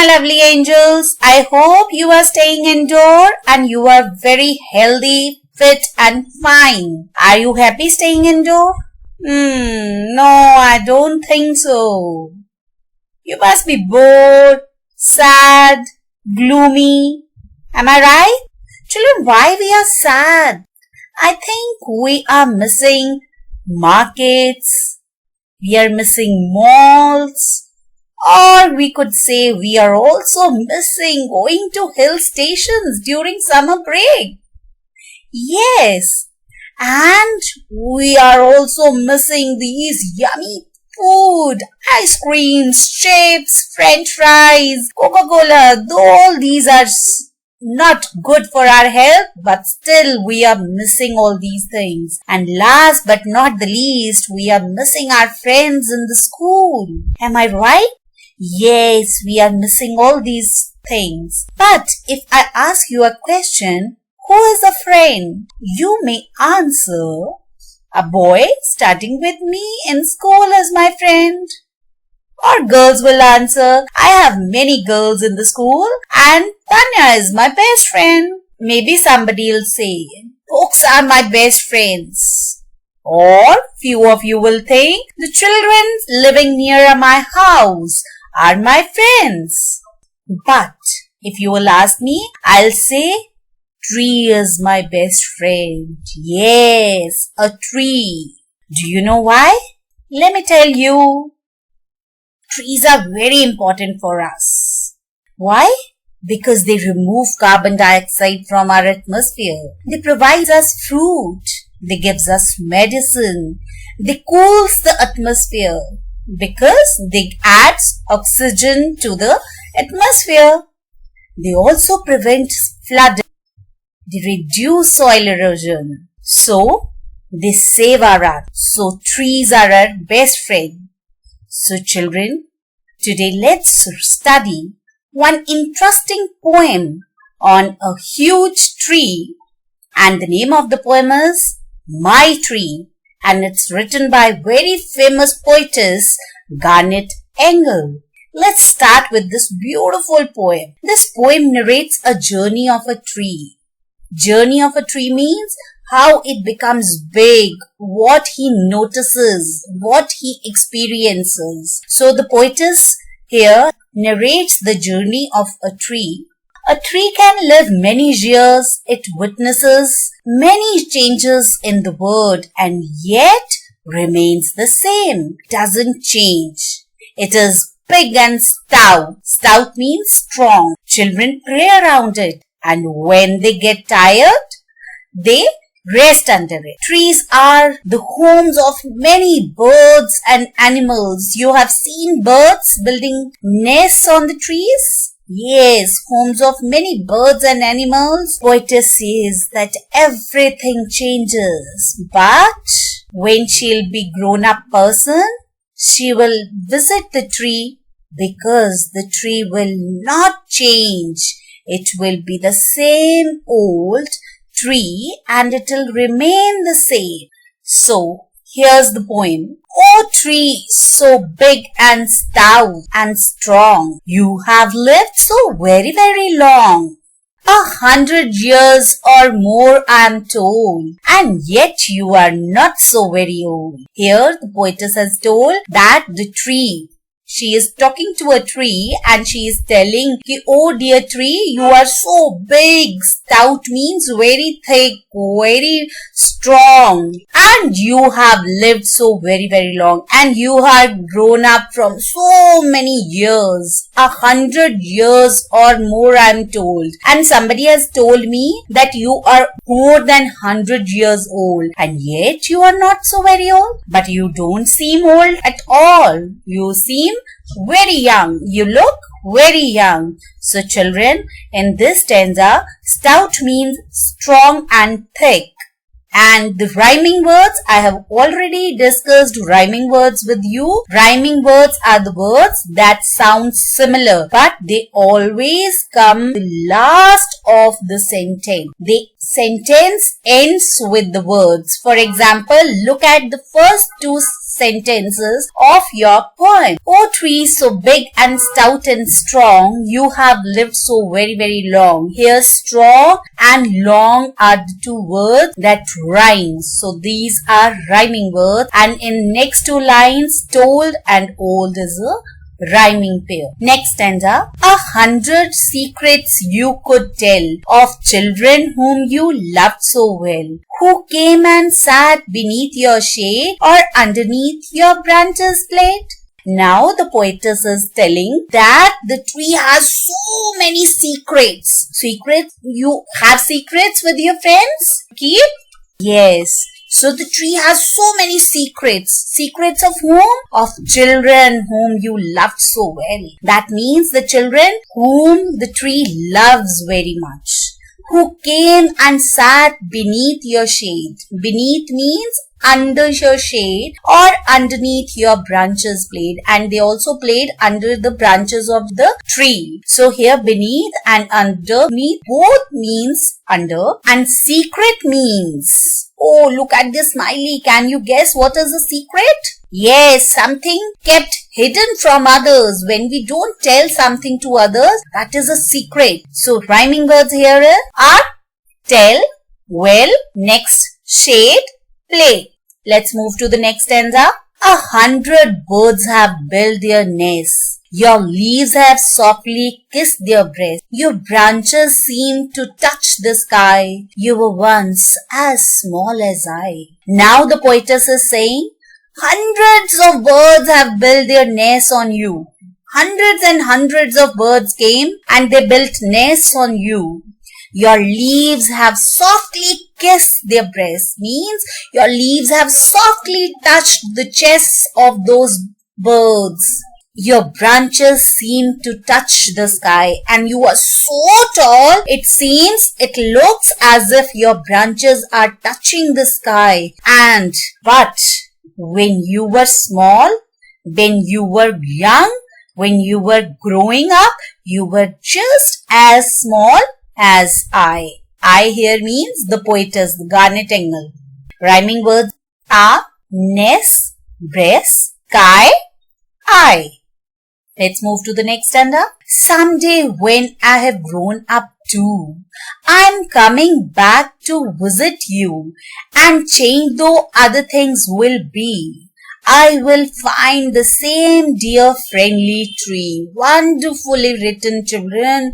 my lovely angels. I hope you are staying indoor and you are very healthy, fit and fine. Are you happy staying indoor? No, I don't think so. You must be bored, sad, gloomy. Am I right? Children, why we are sad? I think we are missing markets, we are missing malls, or we could say we are also missing going to hill stations during summer break. Yes, and we are also missing these yummy food, ice creams, chips, french fries, Coca-Cola. All these are not good for our health, but still we are missing all these things. And last but not the least, we are missing our friends in the school. Am I right? Yes, we are missing all these things. But if I ask you a question, who is a friend? You may answer, a boy studying with me in school is my friend. Or girls will answer, I have many girls in the school and Tanya is my best friend. Maybe somebody will say, books are my best friends. Or few of you will think, the children living near my house are my friends. But if you will ask me, I'll say, tree is my best friend. Yes, a tree. Do you know why? Let me tell you. Trees are very important for us. Why? Because they remove carbon dioxide from our atmosphere. They provide us fruit. They give us medicine. They cool the atmosphere because they add oxygen to the atmosphere. They also prevent flooding. They reduce soil erosion. So, they save our earth. So, trees are our best friend. So children, today let's study one interesting poem on a huge tree, and the name of the poem is My Tree, and it's written by very famous poetess Garnet Engle. Let's start with this beautiful poem. This poem narrates a journey of a tree. Journey of a tree means how it becomes big, what he notices, what he experiences. So the poetess here narrates the journey of a tree. A tree can live many years, it witnesses many changes in the world and yet remains the same, doesn't change. It is big and stout. Stout means strong. Children play around it and when they get tired, they rest under it. Trees are the homes of many birds and animals. You have seen birds building nests on the trees? Yes, homes of many birds and animals. Poetess says that everything changes, but when she'll be grown-up person, she will visit the tree because the tree will not change. It will be the same old tree and it will remain the same. So, here's the poem. O tree, so big and stout and strong, you have lived so very, very long. 100 years or more, I'm told, and yet you are not so very old. Here, the poetess has told that the tree, she is talking to a tree and she is telling, oh dear tree, you are so big. Stout means very thick, very strong. And you have lived so very, very long. And you have grown up from so many years. 100 years or more, I'm told. And somebody has told me that you are more than 100 years old. And yet you are not so very old. But you don't seem old at all. You seem very young. You look very young. So children, in this stanza, stout means strong and thick. And the rhyming words, I have already discussed rhyming words with you. Rhyming words are the words that sound similar, but they always come the last of the sentence. They sentence ends with the words. For example, look at the first two sentences of your poem. O tree so big and stout and strong, you have lived so very, very long. Here strong and long are the two words that rhyme. So these are rhyming words, and in next two lines, told and old is a rhyming pair. Next stanza. 100 secrets you could tell of children whom you loved so well, who came and sat beneath your shade or underneath your branches played. Now the poetess is telling that the tree has so many secrets. Secrets? You have secrets with your friends? Keep? Yes. So the tree has so many secrets. Secrets of whom? Of children whom you loved so well. That means the children whom the tree loves very much. Who came and sat beneath your shade. Beneath means under your shade or underneath your branches played, and they also played under the branches of the tree. So here beneath and underneath both means under, and secret means, oh, look at this smiley. Can you guess what is a secret? Yes, something kept hidden from others. When we don't tell something to others, that is a secret. So rhyming words here are tell, well, next shade, play. Let's move to the next stanza. 100 birds have built their nests. Your leaves have softly kissed their breasts. Your branches seem to touch the sky. You were once as small as I. Now the poetess is saying, hundreds of birds have built their nests on you. Hundreds and hundreds of birds came and they built nests on you. Your leaves have softly kissed their breasts. Means your leaves have softly touched the chests of those birds. Your branches seem to touch the sky, and you are so tall, it looks as if your branches are touching the sky. But when you were small, when you were young, when you were growing up, you were just as small as I. I here means the poetess, the Garnet Engle. Rhyming words are nest, breast, sky, I. Let's move to the next stanza. Someday when I have grown up too, I'm coming back to visit you, and change though other things will be, I will find the same dear friendly tree. Wonderfully written, children.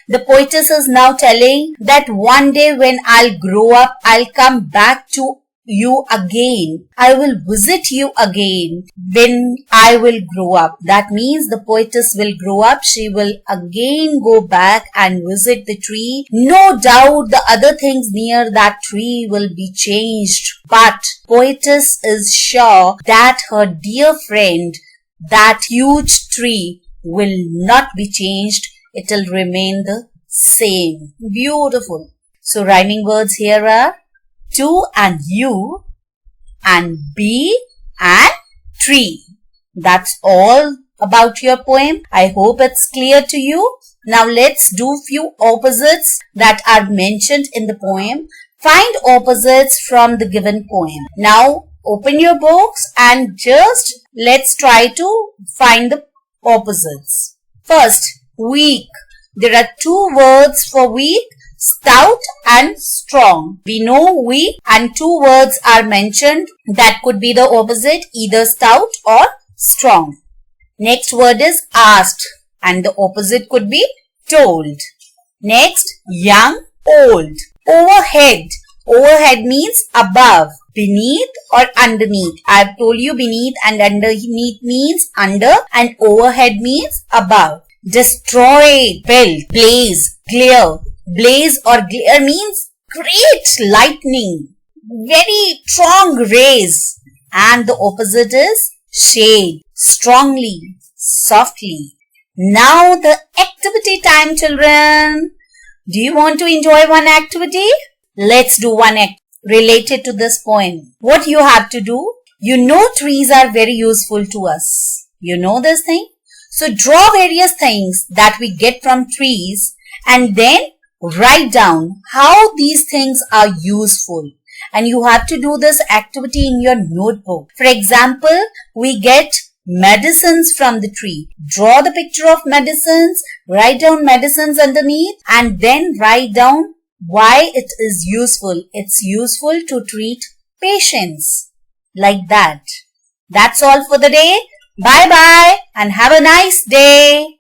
The poetess is now telling that one day when I'll grow up, I'll come back to you again. I will visit you again when I will grow up. That means the poetess will grow up. She will again go back and visit the tree. No doubt the other things near that tree will be changed. But poetess is sure that her dear friend, that huge tree, will not be changed. It will remain the same. Beautiful. So rhyming words here are to and you, and be and tree. That's all about your poem. I hope it's clear to you. Now let's do few opposites that are mentioned in the poem. Find opposites from the given poem. Now open your books and just let's try to find the opposites. First, weak. There are two words for weak. Stout and strong. We know weak, and two words are mentioned that could be the opposite, either stout or strong. Next word is asked, and the opposite could be told. Next, young, old. Overhead. Overhead means above, beneath or underneath. I have told you beneath and underneath means under, and overhead means above. Destroy, build, blaze, glare. Blaze or glare means great lightning, very strong rays. And the opposite is shade, strongly, softly. Now the activity time, children. Do you want to enjoy one activity? Let's do one activity related to this poem. What you have to do? You know trees are very useful to us. You know this thing? So draw various things that we get from trees, and then write down how these things are useful. And you have to do this activity in your notebook. For example, we get medicines from the tree. Draw the picture of medicines, write down medicines underneath, and then write down why it is useful. It's useful to treat patients. Like that. That's all for the day. Bye bye and have a nice day.